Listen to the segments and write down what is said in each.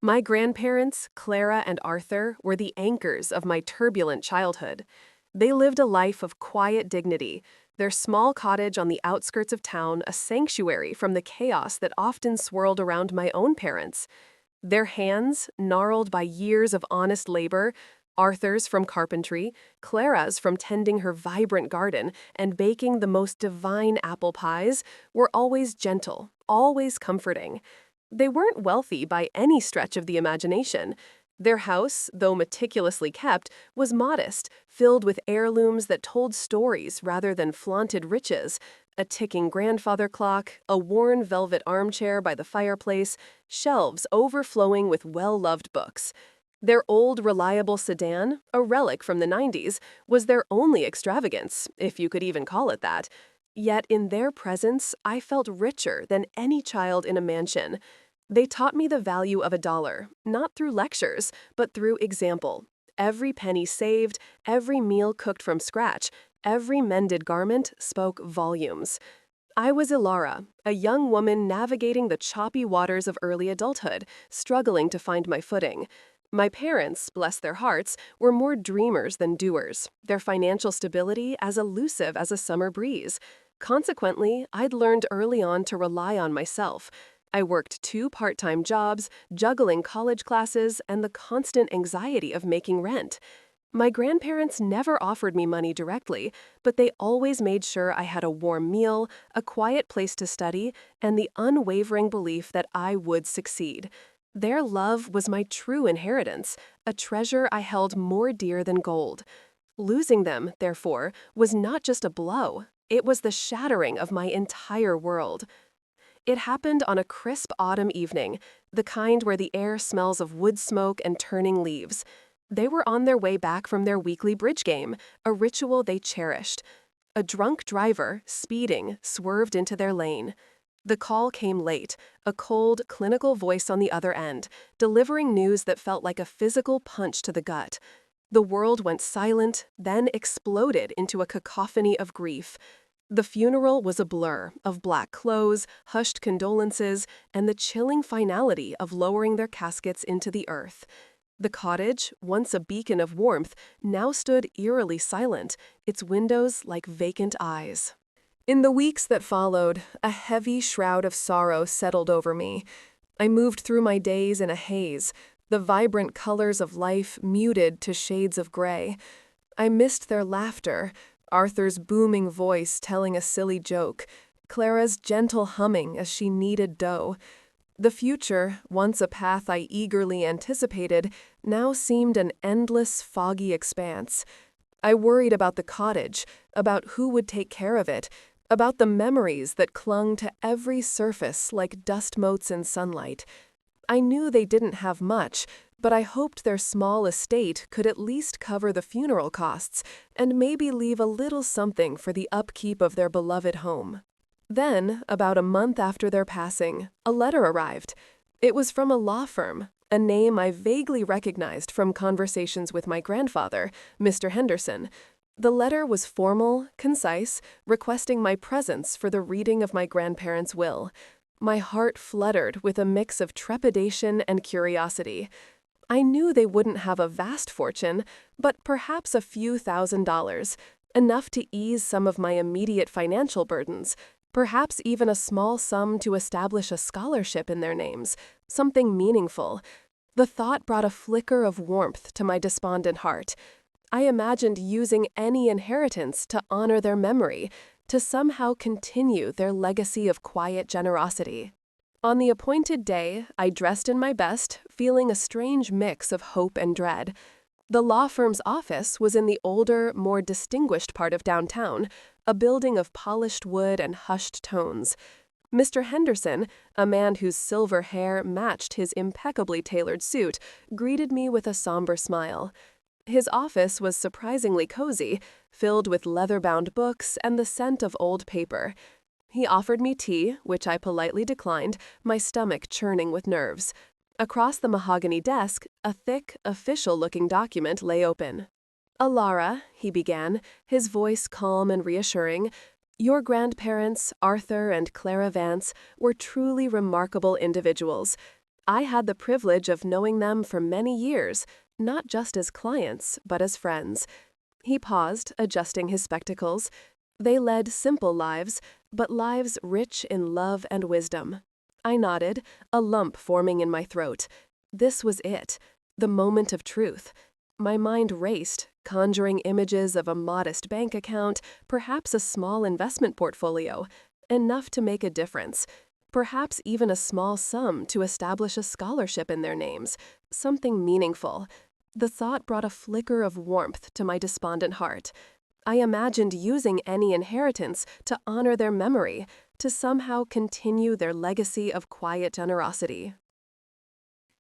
My grandparents, Clara and Arthur, were the anchors of my turbulent childhood. They lived a life of quiet dignity, their small cottage on the outskirts of town a sanctuary from the chaos that often swirled around my own parents. Their hands, gnarled by years of honest labor, Arthur's from carpentry, Clara's from tending her vibrant garden and baking the most divine apple pies, were always gentle, always comforting. They weren't wealthy by any stretch of the imagination. Their house, though meticulously kept, was modest, filled with heirlooms that told stories rather than flaunted riches, a ticking grandfather clock, a worn velvet armchair by the fireplace, shelves overflowing with well-loved books. Their old, reliable sedan, a relic from the 90s, was their only extravagance, if you could even call it that. Yet in their presence, I felt richer than any child in a mansion. They taught me the value of a dollar, not through lectures, but through example. Every penny saved, every meal cooked from scratch, every mended garment spoke volumes. I was Ilara, a young woman navigating the choppy waters of early adulthood, struggling to find my footing. My parents, bless their hearts, were more dreamers than doers, their financial stability as elusive as a summer breeze. Consequently, I'd learned early on to rely on myself. I worked 2 part-time jobs, juggling college classes, and the constant anxiety of making rent. My grandparents never offered me money directly, but they always made sure I had a warm meal, a quiet place to study, and the unwavering belief that I would succeed. Their love was my true inheritance, a treasure I held more dear than gold. Losing them, therefore, was not just a blow. It was the shattering of my entire world. It happened on a crisp autumn evening, the kind where the air smells of wood smoke and turning leaves. They were on their way back from their weekly bridge game, a ritual they cherished. A drunk driver, speeding, swerved into their lane. The call came late, a cold, clinical voice on the other end, delivering news that felt like a physical punch to the gut. The world went silent, then exploded into a cacophony of grief. The funeral was a blur of black clothes, hushed condolences, and the chilling finality of lowering their caskets into the earth. The cottage, once a beacon of warmth, now stood eerily silent, its windows like vacant eyes. In the weeks that followed, a heavy shroud of sorrow settled over me. I moved through my days in a haze, the vibrant colors of life muted to shades of gray. I missed their laughter, Arthur's booming voice telling a silly joke, Clara's gentle humming as she kneaded dough. The future, once a path I eagerly anticipated, now seemed an endless, foggy expanse. I worried about the cottage, about who would take care of it, about the memories that clung to every surface like dust motes in sunlight. I knew they didn't have much, but I hoped their small estate could at least cover the funeral costs and maybe leave a little something for the upkeep of their beloved home. Then, about a month after their passing, a letter arrived. It was from a law firm, a name I vaguely recognized from conversations with my grandfather, Mr. Henderson. The letter was formal, concise, requesting my presence for the reading of my grandparents' will. My heart fluttered with a mix of trepidation and curiosity. I knew they wouldn't have a vast fortune, but perhaps a few $1,000s, enough to ease some of my immediate financial burdens, perhaps even a small sum to establish a scholarship in their names, something meaningful. The thought brought a flicker of warmth to my despondent heart. I imagined using any inheritance to honor their memory, to somehow continue their legacy of quiet generosity. On the appointed day, I dressed in my best, feeling a strange mix of hope and dread. The law firm's office was in the older, more distinguished part of downtown, a building of polished wood and hushed tones. Mr. Henderson, a man whose silver hair matched his impeccably tailored suit, greeted me with a somber smile. His office was surprisingly cozy, filled with leather-bound books and the scent of old paper. He offered me tea, which I politely declined, my stomach churning with nerves. Across the mahogany desk, a thick, official-looking document lay open. "Alara," he began, his voice calm and reassuring, "your grandparents, Arthur and Clara Vance, were truly remarkable individuals. I had the privilege of knowing them for many years, not just as clients, but as friends. He paused, adjusting his spectacles. They led simple lives, but lives rich in love and wisdom. I nodded, a lump forming in my throat. This was it, the moment of truth. My mind raced, conjuring images of a modest bank account, perhaps a small investment portfolio, enough to make a difference. Perhaps even a small sum to establish a scholarship in their names, something meaningful. The thought brought a flicker of warmth to my despondent heart. I imagined using any inheritance to honor their memory, to somehow continue their legacy of quiet generosity.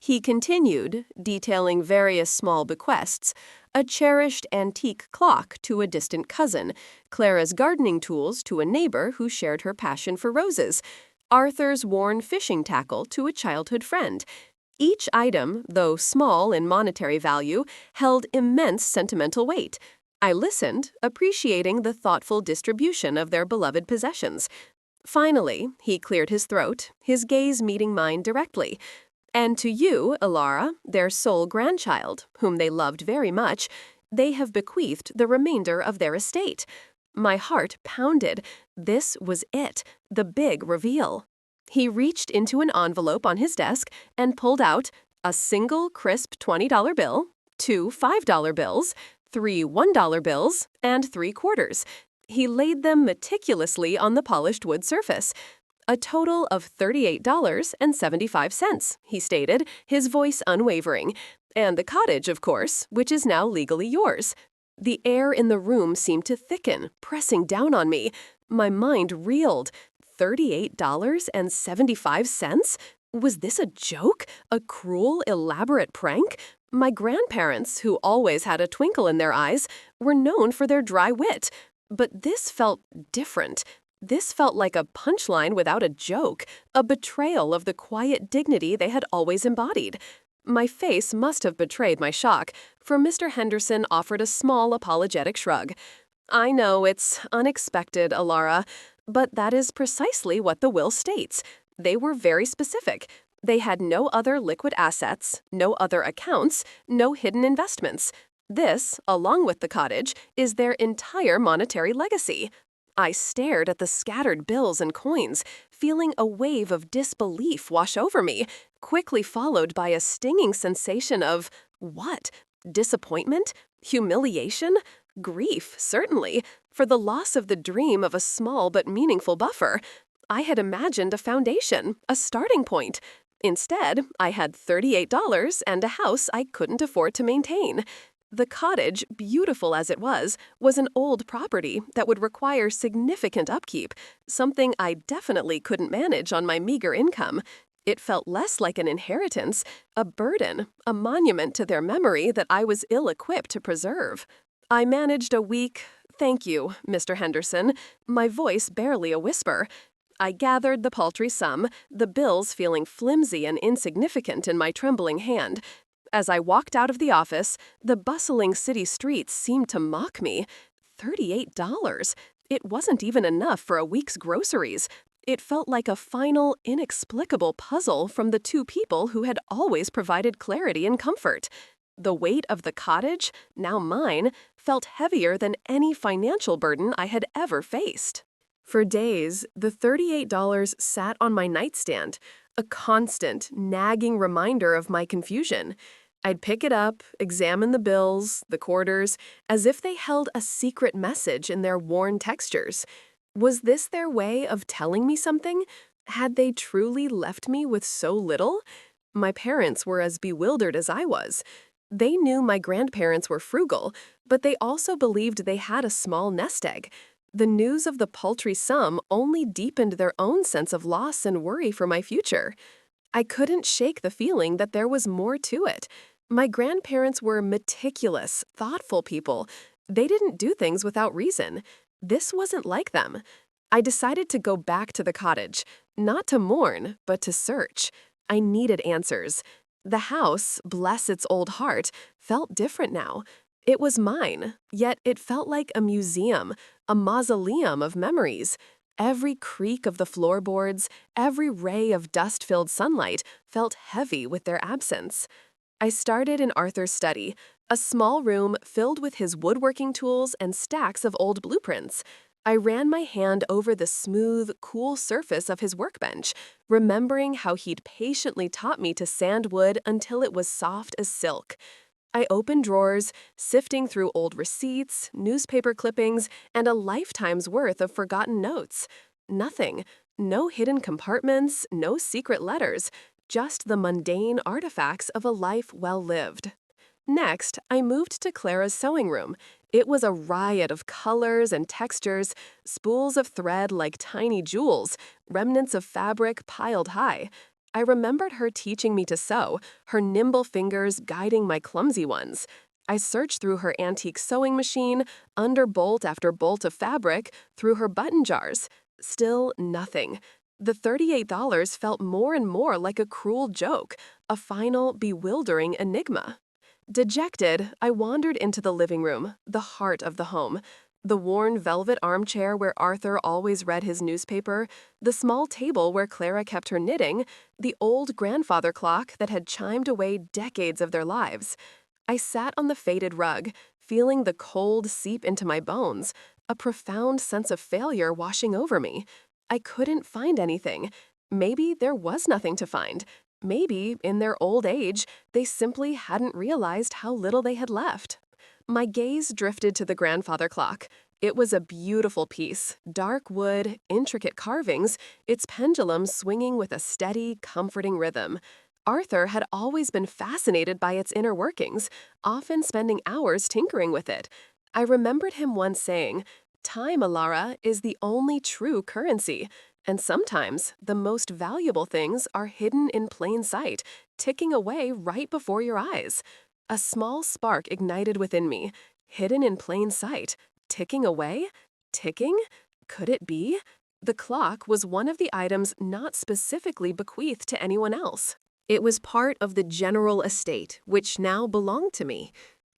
He continued, detailing various small bequests: a cherished antique clock to a distant cousin, Clara's gardening tools to a neighbor who shared her passion for roses, Arthur's worn fishing tackle to a childhood friend. Each item, though small in monetary value, held immense sentimental weight. I listened, appreciating the thoughtful distribution of their beloved possessions. Finally, he cleared his throat, his gaze meeting mine directly. And to you, Elara, their sole grandchild, whom they loved very much, they have bequeathed the remainder of their estate. My heart pounded. This was it, the big reveal. He reached into an envelope on his desk and pulled out a single crisp $20 bill, 2 $5 bills, 3 $1 bills, and 3 quarters. He laid them meticulously on the polished wood surface. A total of $38.75, he stated, his voice unwavering. And the cottage, of course, which is now legally yours. The air in the room seemed to thicken, pressing down on me. My mind reeled. $38.75? Was this a joke? A cruel, elaborate prank? My grandparents, who always had a twinkle in their eyes, were known for their dry wit. But this felt different. This felt like a punchline without a joke, a betrayal of the quiet dignity they had always embodied. My face must have betrayed my shock, for Mr. Henderson offered a small apologetic shrug. I know it's unexpected, Elara, but that is precisely what the will states. They were very specific. They had no other liquid assets, no other accounts, no hidden investments. This, along with the cottage, is their entire monetary legacy. I stared at the scattered bills and coins, feeling a wave of disbelief wash over me, quickly followed by a stinging sensation of what? Disappointment? Humiliation? Grief, certainly, for the loss of the dream of a small but meaningful buffer. I had imagined a foundation, a starting point. Instead, I had $38 and a house I couldn't afford to maintain. The cottage, beautiful as it was an old property that would require significant upkeep, something I definitely couldn't manage on my meager income. It felt less like an inheritance, a burden, a monument to their memory that I was ill-equipped to preserve. I managed a weak, "Thank you, Mr. Henderson," my voice barely a whisper. I gathered the paltry sum, the bills feeling flimsy and insignificant in my trembling hand. As I walked out of the office, the bustling city streets seemed to mock me. $38. It wasn't even enough for a week's groceries. It felt like a final, inexplicable puzzle from the two people who had always provided clarity and comfort. The weight of the cottage, now mine, felt heavier than any financial burden I had ever faced. For days, the $38 sat on my nightstand, a constant, nagging reminder of my confusion. I'd pick it up, examine the bills, the quarters, as if they held a secret message in their worn textures. Was this their way of telling me something? Had they truly left me with so little? My parents were as bewildered as I was. They knew my grandparents were frugal, but they also believed they had a small nest egg. The news of the paltry sum only deepened their own sense of loss and worry for my future. I couldn't shake the feeling that there was more to it. My grandparents were meticulous, thoughtful people. They didn't do things without reason. This wasn't like them. I decided to go back to the cottage, not to mourn, but to search. I needed answers. The house, bless its old heart, felt different now. It was mine, yet it felt like a museum, a mausoleum of memories. Every creak of the floorboards, every ray of dust-filled sunlight felt heavy with their absence. I started in Arthur's study, a small room filled with his woodworking tools and stacks of old blueprints. I ran my hand over the smooth, cool surface of his workbench, remembering how he'd patiently taught me to sand wood until it was soft as silk. I opened drawers, sifting through old receipts, newspaper clippings, and a lifetime's worth of forgotten notes. Nothing. No hidden compartments, no secret letters, just the mundane artifacts of a life well lived. Next, I moved to Clara's sewing room. It was a riot of colors and textures, spools of thread like tiny jewels, remnants of fabric piled high. I remembered her teaching me to sew, her nimble fingers guiding my clumsy ones. I searched through her antique sewing machine, under bolt after bolt of fabric, through her button jars. Still nothing. The $38 felt more and more like a cruel joke, a final, bewildering enigma. Dejected, I wandered into the living room, the heart of the home. The worn velvet armchair where Arthur always read his newspaper, the small table where Clara kept her knitting, the old grandfather clock that had chimed away decades of their lives. I sat on the faded rug, feeling the cold seep into my bones, a profound sense of failure washing over me. I couldn't find anything. Maybe there was nothing to find. Maybe, in their old age, they simply hadn't realized how little they had left. My gaze drifted to the grandfather clock. It was a beautiful piece, dark wood, intricate carvings, its pendulum swinging with a steady, comforting rhythm. Arthur had always been fascinated by its inner workings, often spending hours tinkering with it. I remembered him once saying, "Time, Alara, is the only true currency." And sometimes, the most valuable things are hidden in plain sight, ticking away right before your eyes. A small spark ignited within me. Hidden in plain sight. Ticking away? Ticking? Could it be? The clock was one of the items not specifically bequeathed to anyone else. It was part of the general estate, which now belonged to me.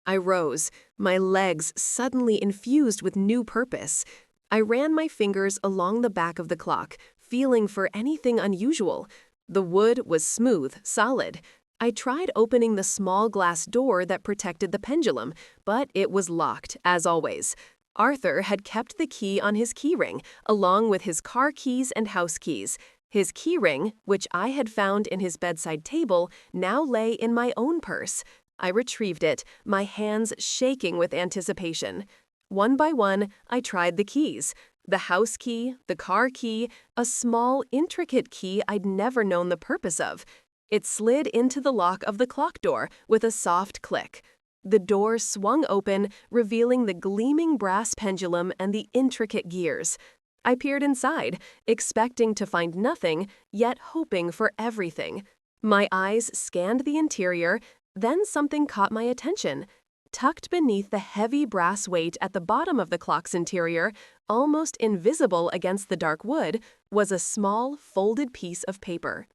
I rose, my legs suddenly infused with new purpose. I ran my fingers along the back of the clock, feeling for anything unusual. The wood was smooth, solid. I tried opening the small glass door that protected the pendulum, but it was locked, as always. Arthur had kept the key on his keyring, along with his car keys and house keys. His keyring, which I had found in his bedside table, now lay in my own purse. I retrieved it, my hands shaking with anticipation. One by one, I tried the keys. The house key, the car key, a small, intricate key I'd never known the purpose of. It slid into the lock of the clock door with a soft click. The door swung open, revealing the gleaming brass pendulum and the intricate gears. I peered inside, expecting to find nothing, yet hoping for everything. My eyes scanned the interior, then something caught my attention. Tucked beneath the heavy brass weight at the bottom of the clock's interior, almost invisible against the dark wood, was a small, folded piece of paper.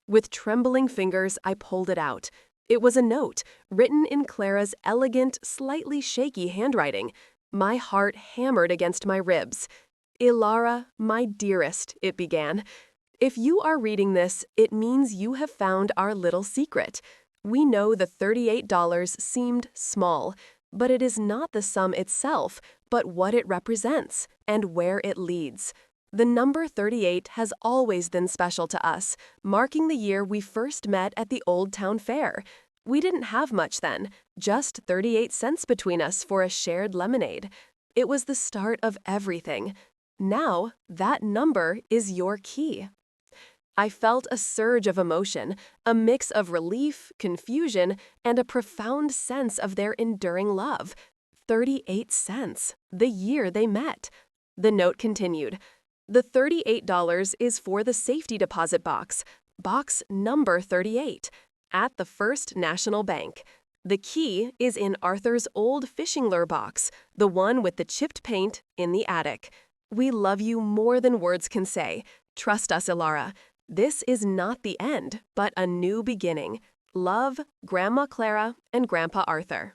With trembling fingers, I pulled it out. It was a note, written in Clara's elegant, slightly shaky handwriting. My heart hammered against my ribs. "Ilara, my dearest," it began. "If you are reading this, it means you have found our little secret. We know the $38 seemed small, but it is not the sum itself, but what it represents and where it leads. The number 38 has always been special to us, marking the year we first met at the Old Town Fair. We didn't have much then, just 38 cents between us for a shared lemonade. It was the start of everything. Now, that number is your key." I felt a surge of emotion, a mix of relief, confusion, and a profound sense of their enduring love. 38 cents, the year they met. The note continued. "The $38 is for the safety deposit box, box number 38, at the First National Bank. The key is in Arthur's old fishing lure box, the one with the chipped paint, in the attic. We love you more than words can say. Trust us, Ilara. This is not the end, but a new beginning. Love, Grandma Clara and Grandpa Arthur."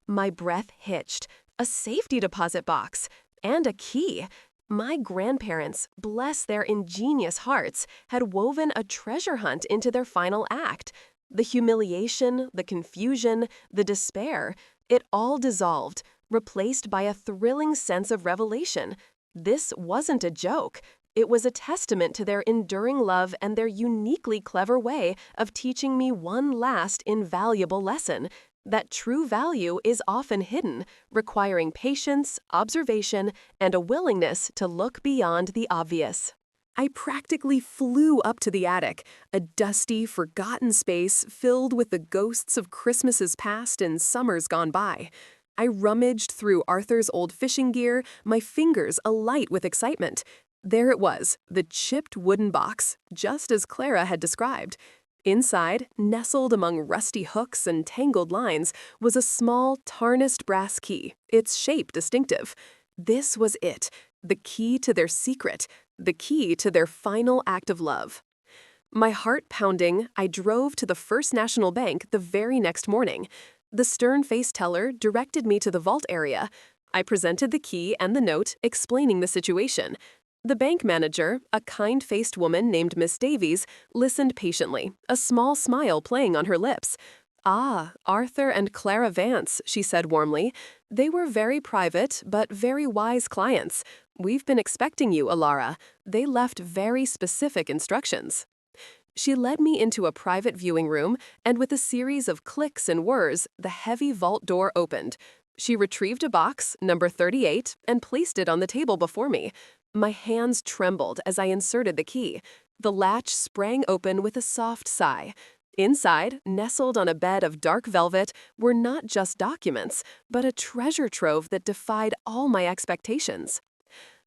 My breath hitched. A safety deposit box. And a key. My grandparents, bless their ingenious hearts, had woven a treasure hunt into their final act. The humiliation, the confusion, the despair, it all dissolved, replaced by a thrilling sense of revelation. This wasn't a joke. It was a testament to their enduring love and their uniquely clever way of teaching me one last invaluable lesson: that true value is often hidden, requiring patience, observation, and a willingness to look beyond the obvious. I practically flew up to the attic, a dusty, forgotten space filled with the ghosts of Christmases past and summers gone by. I rummaged through Arthur's old fishing gear, my fingers alight with excitement. There it was, the chipped wooden box, just as Clara had described. Inside, nestled among rusty hooks and tangled lines, was a small, tarnished brass key, its shape distinctive. This was it, the key to their secret, the key to their final act of love. My heart pounding, I drove to the First National Bank the very next morning. The stern-faced teller directed me to the vault area. I presented the key and the note, explaining the situation. The bank manager, a kind-faced woman named Miss Davies, listened patiently, a small smile playing on her lips. "Ah, Arthur and Clara Vance," she said warmly. "They were very private, but very wise clients. We've been expecting you, Alara. They left very specific instructions." She led me into a private viewing room, and with a series of clicks and whirs, the heavy vault door opened. She retrieved a box, number 38, and placed it on the table before me. My hands trembled as I inserted the key. The latch sprang open with a soft sigh. Inside, nestled on a bed of dark velvet, were not just documents, but a treasure trove that defied all my expectations.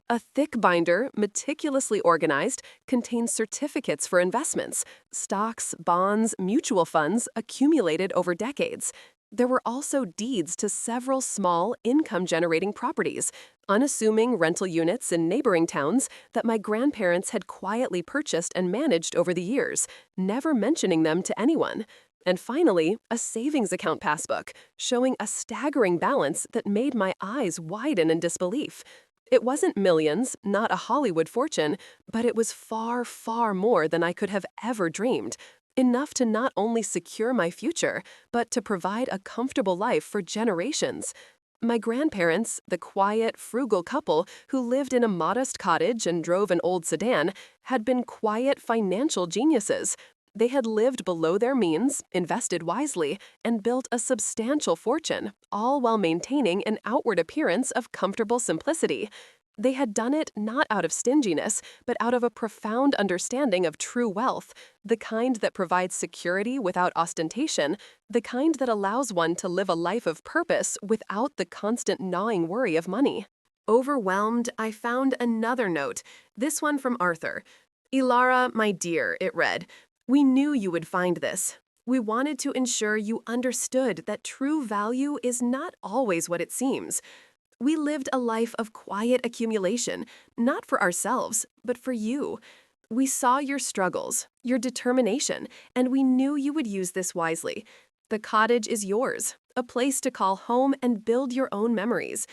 A thick binder, meticulously organized, contains certificates for investments, stocks, bonds, mutual funds accumulated over decades. There were also deeds to several small, income-generating properties, unassuming rental units in neighboring towns that my grandparents had quietly purchased and managed over the years, never mentioning them to anyone. And finally, a savings account passbook, showing a staggering balance that made my eyes widen in disbelief. It wasn't millions, not a Hollywood fortune, but it was far, far more than I could have ever dreamed. Enough to not only secure my future, but to provide a comfortable life for generations. My grandparents, the quiet, frugal couple who lived in a modest cottage and drove an old sedan, had been quiet financial geniuses. They had lived below their means, invested wisely, and built a substantial fortune, all while maintaining an outward appearance of comfortable simplicity. They had done it not out of stinginess, but out of a profound understanding of true wealth, the kind that provides security without ostentation, the kind that allows one to live a life of purpose without the constant gnawing worry of money. Overwhelmed, I found another note, this one from Arthur. "Ilara, my dear," it read, "we knew you would find this. We wanted to ensure you understood that true value is not always what it seems. We lived a life of quiet accumulation, not for ourselves, but for you. We saw your struggles, your determination, and we knew you would use this wisely. The cottage is yours, a place to call home and build your own memories.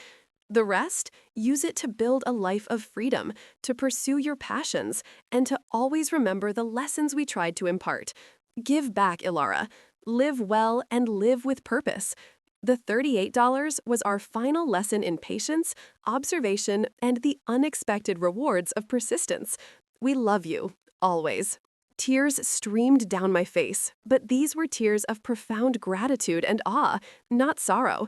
The rest, use it to build a life of freedom, to pursue your passions, and to always remember the lessons we tried to impart. Give back, Ilara. Live well and live with purpose." The $38 was our final lesson in patience, observation, and the unexpected rewards of persistence. We love you, always. Tears streamed down my face, but these were tears of profound gratitude and awe, not sorrow.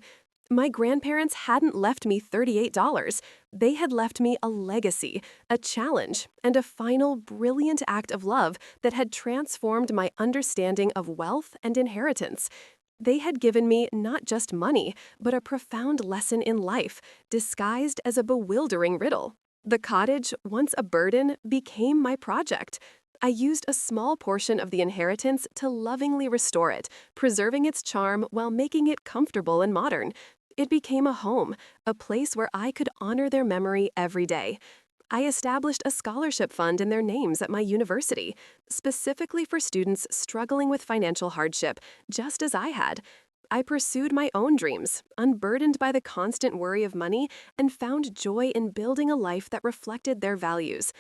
My grandparents hadn't left me $38. They had left me a legacy, a challenge, and a final brilliant act of love that had transformed my understanding of wealth and inheritance. They had given me not just money, but a profound lesson in life, disguised as a bewildering riddle. The cottage, once a burden, became my project. I used a small portion of the inheritance to lovingly restore it, preserving its charm while making it comfortable and modern. It became a home, a place where I could honor their memory every day. I established a scholarship fund in their names at my university, specifically for students struggling with financial hardship, just as I had. I pursued my own dreams, unburdened by the constant worry of money, and found joy in building a life that reflected their values.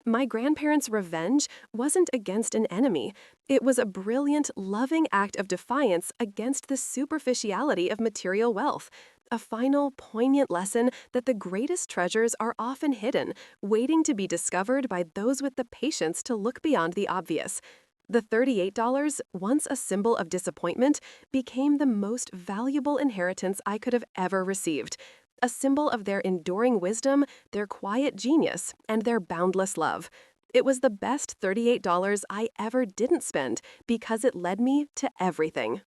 My grandparents' revenge wasn't against an enemy. It was a brilliant, loving act of defiance against the superficiality of material wealth. A final, poignant lesson that the greatest treasures are often hidden, waiting to be discovered by those with the patience to look beyond the obvious. The $38, once a symbol of disappointment, became the most valuable inheritance I could have ever received. A symbol of their enduring wisdom, their quiet genius, and their boundless love. It was the best $38 I ever didn't spend because it led me to everything.